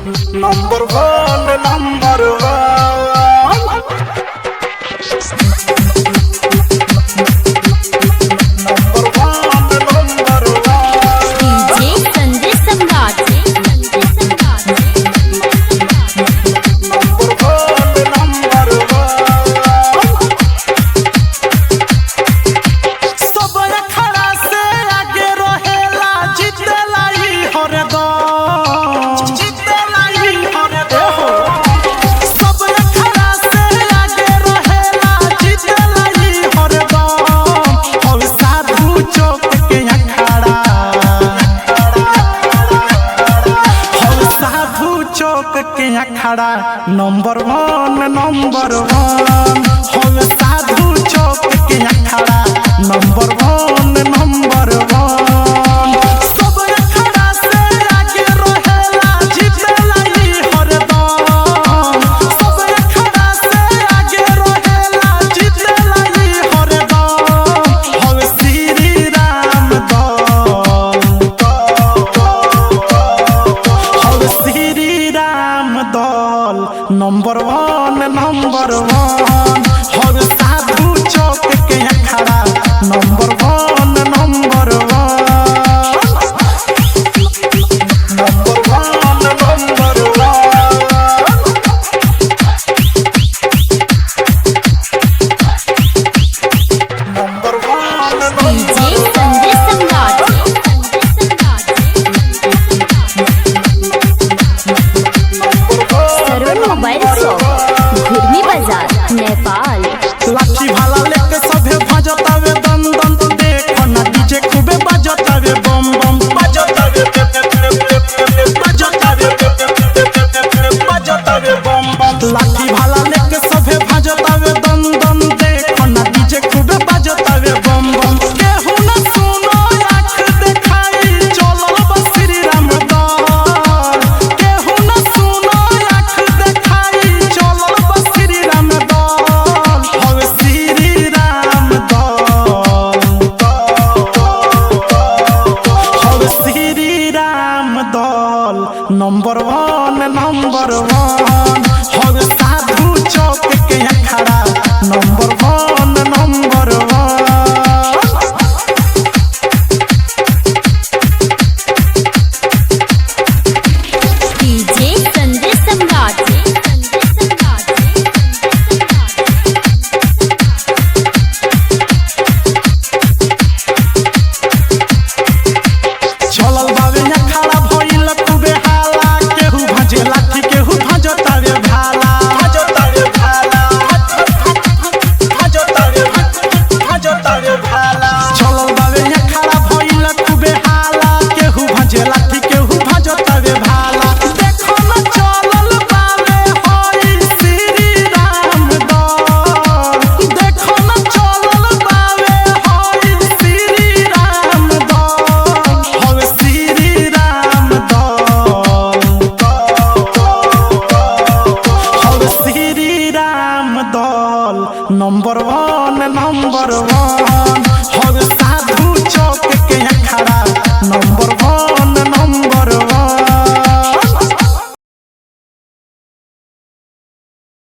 Number one, number one. खड़ा number वन हो साधु चौक के खड़ा नंबर वन सब खड़ा से आगे रहेला जीतेला ई हरदम सब खड़ा से आगे रहेला जीतेला ई हरदम हो श्री राम दल नंबर वन हो साधु चौक के खड़ा नंबर वन नेपाल लाठी भाला लेके सभे भजतावे दम दम देखो ना डीजे खूबे बजतावे बम बम बजतावे बम बम लाठी भाला लेके सभे भजतावे दम दम देखो ना डीजे खूबे बजतावे बम बम केहू ना सुनो आँख देखाई चलो बस श्री राम दल केहू ना सुनो आँख देखाई चलो बस श्री राम नंबर वन हो साधु चौक के खड़ा नंबर वन डीजे संजय सम्राट चलल बावे खड़ा भइल खूबे हाला केहू भजे लाठी केहू भजतावे भाला चलल बावे खड़ा भइल खूबे हाला केहू भजे लाठी केहू भजतावे भाला देखो ना चलल बावे हरि श्री राम दल देखो ना चलल बावे हरि श्री राम दल हो श्री राम दल नंबर वन हो साधु चौक के खड़ा नंबर वन